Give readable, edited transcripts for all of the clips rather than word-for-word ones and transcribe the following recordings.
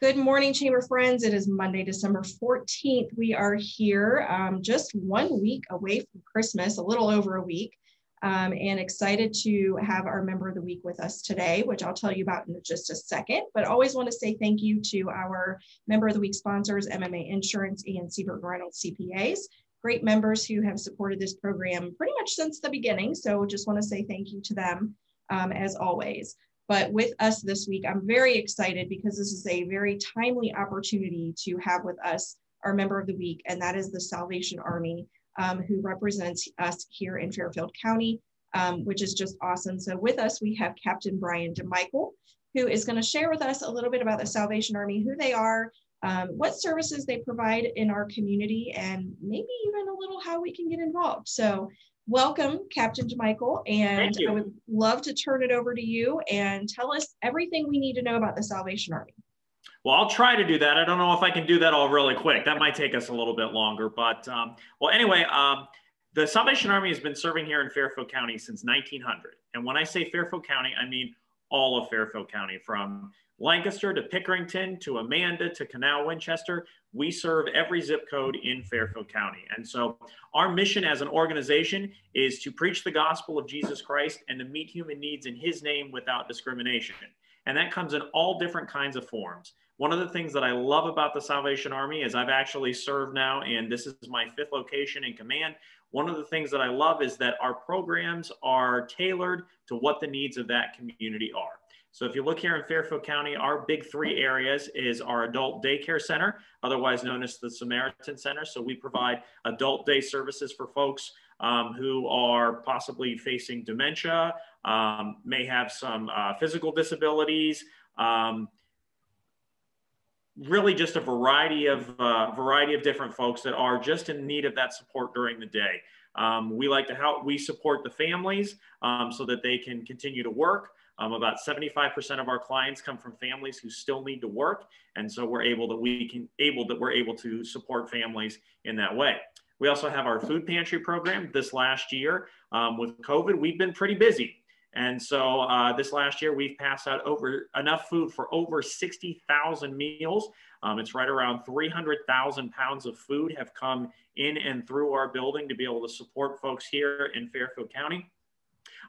Good morning, Chamber friends. It is Monday, December 14th. We are here just 1 week away from Christmas, a little over a week, and excited to have our member of the week with us today, which I'll tell you about in just a second. But always want to say thank you to our member of the week sponsors, MMA Insurance and Seabird Reynolds CPAs. Great members who have supported this program pretty much since the beginning. So just want to say thank you to them as always. But with us this week, I'm very excited because this is a very timely opportunity to have with us our member of the week, and that is the Salvation Army, who represents us here in Fairfield County, which is just awesome. So with us, we have Captain Bryan DeMichael, who is going to share with us a little bit about the Salvation Army, who they are, what services they provide in our community, and maybe even a little how we can get involved. So welcome, Captain DeMichael, and I would love to turn it over to you and tell us everything we need to know about the Salvation Army. Well, I'll try to do that. I don't know if I can do that all really quick. That might take us a little bit longer, but well, anyway, the Salvation Army has been serving here in Fairfield County since 1900. And when I say Fairfield County, I mean all of Fairfield County, from Lancaster to Pickerington to Amanda to Canal Winchester. We serve every zip code in Fairfield County. And so our mission as an organization is to preach the gospel of Jesus Christ and to meet human needs in his name without discrimination. And that comes in all different kinds of forms. One of the things that I love about the Salvation Army is I've actually served now, and this is my 5th location in command. One of the things that I love is that our programs are tailored to what the needs of that community are. So if you look here in Fairfield County, our big 3 areas is our adult daycare center, otherwise known as the Samaritan Center. So we provide adult day services for folks who are possibly facing dementia, may have some physical disabilities, really just a variety of different folks that are just in need of that support during the day. We like to help, we support the families so that they can continue to work. About 75% of our clients come from families who still need to work. And so we're able to support families in that way. We also have our food pantry program. This last year with COVID, we've been pretty busy. And so this last year, we've passed out enough food for over 60,000 meals. It's right around 300,000 pounds of food have come in and through our building to be able to support folks here in Fairfield County.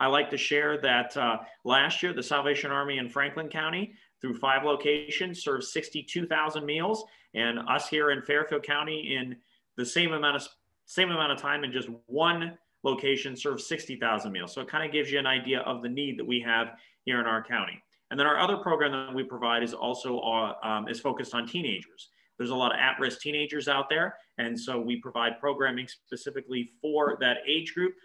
I like to share that last year, the Salvation Army in Franklin County, through 5 locations, served 62,000 meals, and us here in Fairfield County in the same amount of time in just 1 location serves 60,000 meals. So it kind of gives you an idea of the need that we have here in our county. And then our other program that we provide is also is focused on teenagers. There's a lot of at-risk teenagers out there. And so we provide programming specifically for that age group,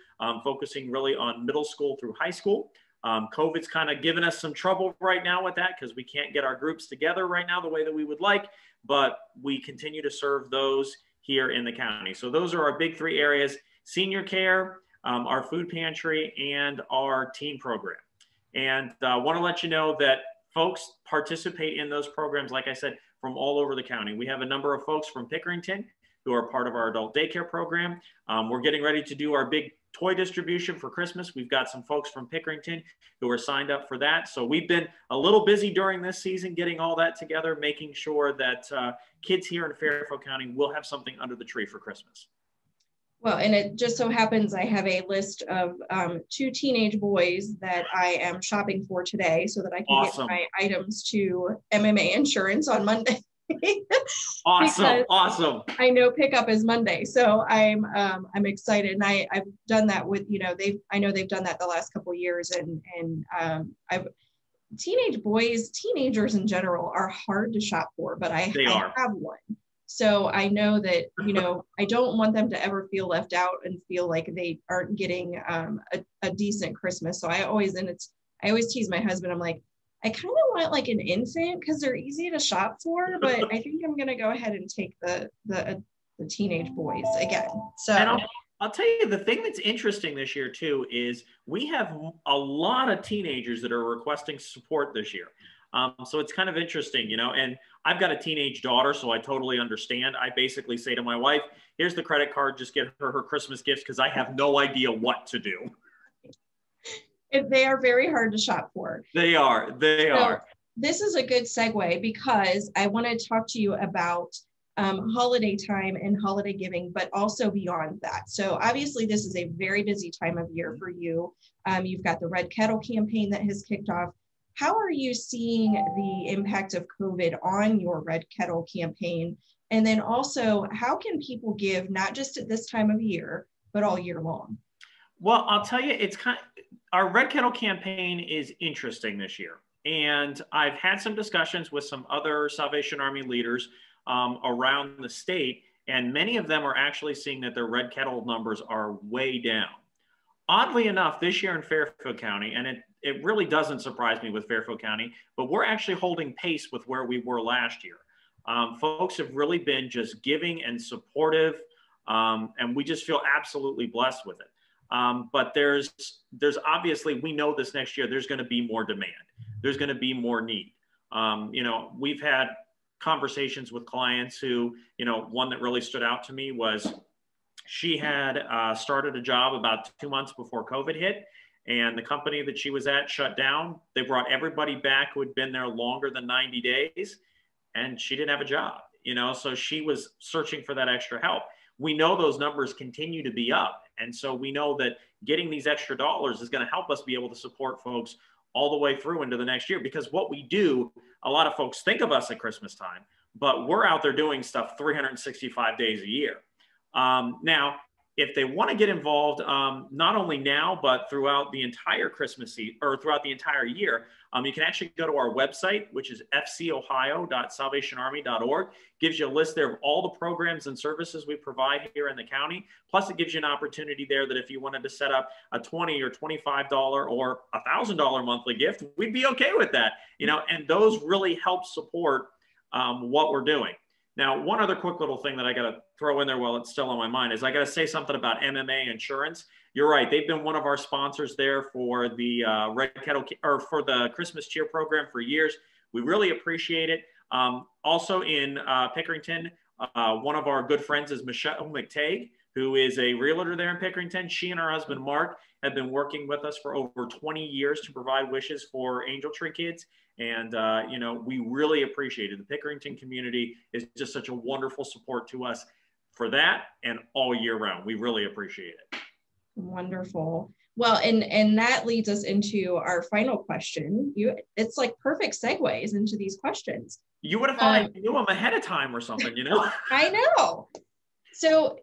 focusing really on middle school through high school. COVID's kind of given us some trouble right now with that because we can't get our groups together right now the way that we would like, but we continue to serve those here in the county. So those are our big 3 areas: senior care, our food pantry, and our teen program. And I want to let you know that folks participate in those programs, like I said, from all over the county. We have a number of folks from Pickerington who are part of our adult daycare program. We're getting ready to do our big toy distribution for Christmas. We've got some folks from Pickerington who are signed up for that. So we've been a little busy during this season getting all that together, making sure that kids here in Fairfield County will have something under the tree for Christmas. Well, and it just so happens I have a list of 2 teenage boys that I am shopping for today so that I can get my items to MMA Insurance on Monday. Awesome. I know pickup is Monday, so I'm excited, and I've done that with, I know they've done that the last couple of years, and teenagers in general are hard to shop for, but I have one. So I know that, I don't want them to ever feel left out and feel like they aren't getting a decent Christmas. So I always tease my husband. I'm like, I kind of want like an infant because they're easy to shop for, but I think I'm going to go ahead and take the teenage boys again. So and I'll tell you, the thing that's interesting this year too is we have a lot of teenagers that are requesting support this year. So it's kind of interesting, and I've got a teenage daughter, so I totally understand. I basically say to my wife, here's the credit card, just get her Christmas gifts because I have no idea what to do. They are very hard to shop for. They are. this is a good segue because I want to talk to you about holiday time and holiday giving, but also beyond that. So obviously this is a very busy time of year for you. You've got the Red Kettle campaign that has kicked off. How are you seeing the impact of COVID on your Red Kettle campaign? And then also, how can people give not just at this time of year, but all year long? Well, I'll tell you, our Red Kettle campaign is interesting this year. And I've had some discussions with some other Salvation Army leaders around the state, and many of them are actually seeing that their Red Kettle numbers are way down. Oddly enough, this year in Fairfield County, and it really doesn't surprise me with Fairfield County, but we're actually holding pace with where we were last year. Folks have really been just giving and supportive, and we just feel absolutely blessed with it. But there's obviously, we know this next year, there's going to be more demand. There's going to be more need. We've had conversations with clients who, one that really stood out to me was she had started a job about 2 months before COVID hit, and the company that she was at shut down. They brought everybody back who had been there longer than 90 days, and she didn't have a job, so she was searching for that extra help. We know those numbers continue to be up. And so we know that getting these extra dollars is going to help us be able to support folks all the way through into the next year. Because what we do, a lot of folks think of us at Christmas time, but we're out there doing stuff 365 days a year. Now, if they want to get involved, not only now, but throughout the entire Christmas season or throughout the entire year, you can actually go to our website, which is fcohio.salvationarmy.org. Gives you a list there of all the programs and services we provide here in the county. Plus, it gives you an opportunity there that if you wanted to set up a $20 or $25 or $1,000 monthly gift, we'd be okay with that. And those really help support what we're doing. Now, one other quick little thing that I got to throw in there while it's still on my mind is I got to say something about MMA Insurance. You're right. They've been one of our sponsors there for the Red Kettle or for the Christmas Cheer program for years. We really appreciate it. Also in Pickerington, one of our good friends is Michelle McTague, who is a realtor there in Pickerington. She and her husband, Mark, have been working with us for over 20 years to provide wishes for Angel Tree kids. And, we really appreciate it. The Pickerington community is just such a wonderful support to us for that and all year round. We really appreciate it. Wonderful. Well, and that leads us into our final question. It's like perfect segues into these questions. You would have thought I knew them ahead of time or something, I know. So,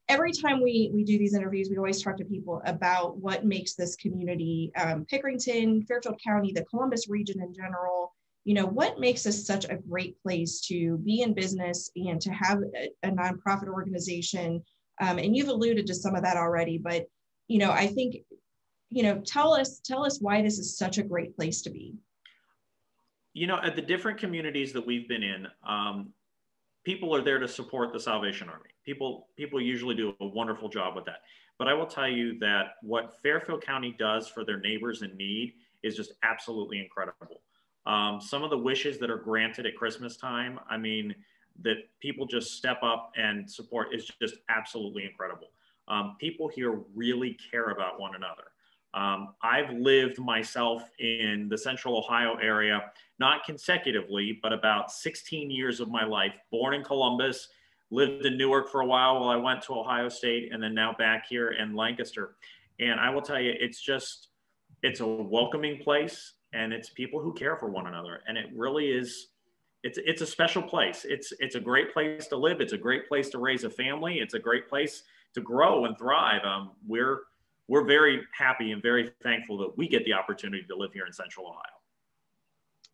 every time we do these interviews, we always talk to people about what makes this community, Pickerington, Fairfield County, the Columbus region in general, what makes us such a great place to be in business and to have a nonprofit organization. And you've alluded to some of that already, but, I think, tell us why this is such a great place to be. At the different communities that we've been in, people are there to support the Salvation Army. People usually do a wonderful job with that. But I will tell you that what Fairfield County does for their neighbors in need is just absolutely incredible. Some of the wishes that are granted at Christmas time, that people just step up and support is just absolutely incredible. People here really care about one another. I've lived myself in the Central Ohio area, not consecutively, but about 16 years of my life, born in Columbus, lived in Newark for a while I went to Ohio State, and then now back here in Lancaster. And I will tell you, it's a welcoming place, and it's people who care for one another. And it really is, it's a special place. It's a great place to live. It's a great place to raise a family. It's a great place to grow and thrive. We're very happy and very thankful that we get the opportunity to live here in Central Ohio.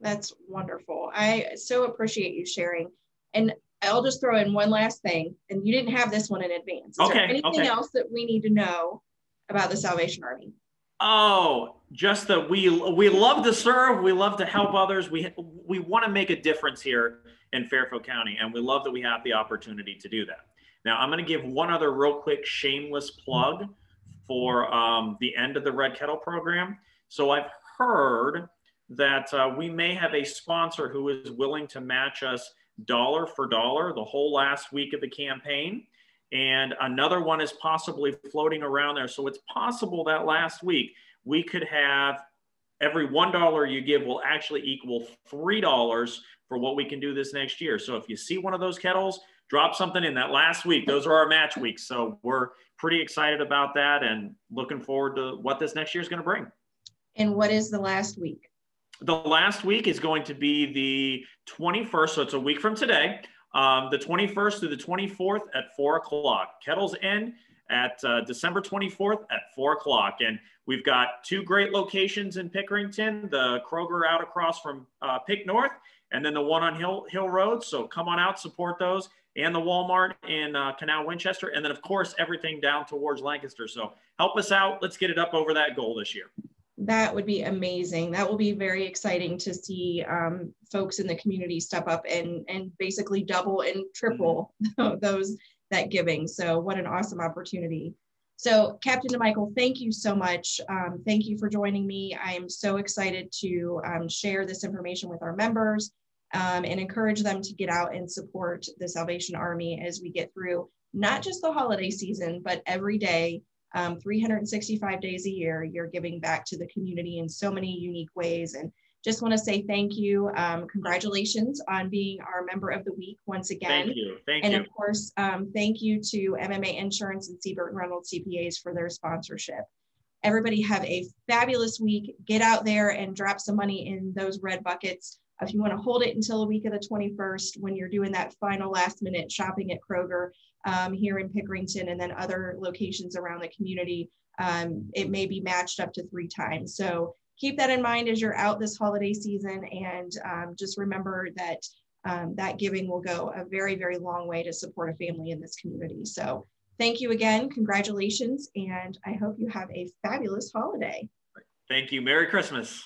That's wonderful. I so appreciate you sharing. And I'll just throw in one last thing, and you didn't have this one in advance. Is there anything else that we need to know about the Salvation Army? Oh, just that we love to serve. We love to help others. We want to make a difference here in Fairfield County, and we love that we have the opportunity to do that. Now, I'm going to give one other real quick shameless plug for the end of the Red Kettle program. So I've heard that we may have a sponsor who is willing to match us dollar for dollar the whole last week of the campaign. And another one is possibly floating around there. So it's possible that last week we could have every $1 you give will actually equal $3 for what we can do this next year. So if you see one of those kettles, drop something in that last week. Those are our match weeks. So we're pretty excited about that and looking forward to what this next year is going to bring. And what is the last week? The last week is going to be the 21st. So it's a week from today, the 21st through the 24th at 4 o'clock. Kettles end at December 24th at 4 o'clock. And we've got 2 great locations in Pickerington, the Kroger out across from Pick North, and then the one on Hill Road. So come on out, support those, and the Walmart in Canal Winchester. And then, of course, everything down towards Lancaster. So help us out. Let's get it up over that goal this year. That would be amazing. That will be very exciting to see folks in the community step up and basically double and triple that giving. So what an awesome opportunity. So Captain DeMichael, thank you so much. Thank you for joining me. I am so excited to share this information with our members and encourage them to get out and support the Salvation Army as we get through not just the holiday season, but every day. 365 days a year, you're giving back to the community in so many unique ways. And just want to say thank you. Congratulations on being our member of the week once again. Thank you. Thank you. And of course, thank you to MMA Insurance and Siebert and Reynolds CPAs for their sponsorship. Everybody have a fabulous week. Get out there and drop some money in those red buckets. If you want to hold it until the week of the 21st, when you're doing that final last minute shopping at Kroger here in Pickerington and then other locations around the community, it may be matched up to 3 times. So keep that in mind as you're out this holiday season, and just remember that that giving will go a very, very long way to support a family in this community. So thank you again. Congratulations. And I hope you have a fabulous holiday. Thank you. Merry Christmas.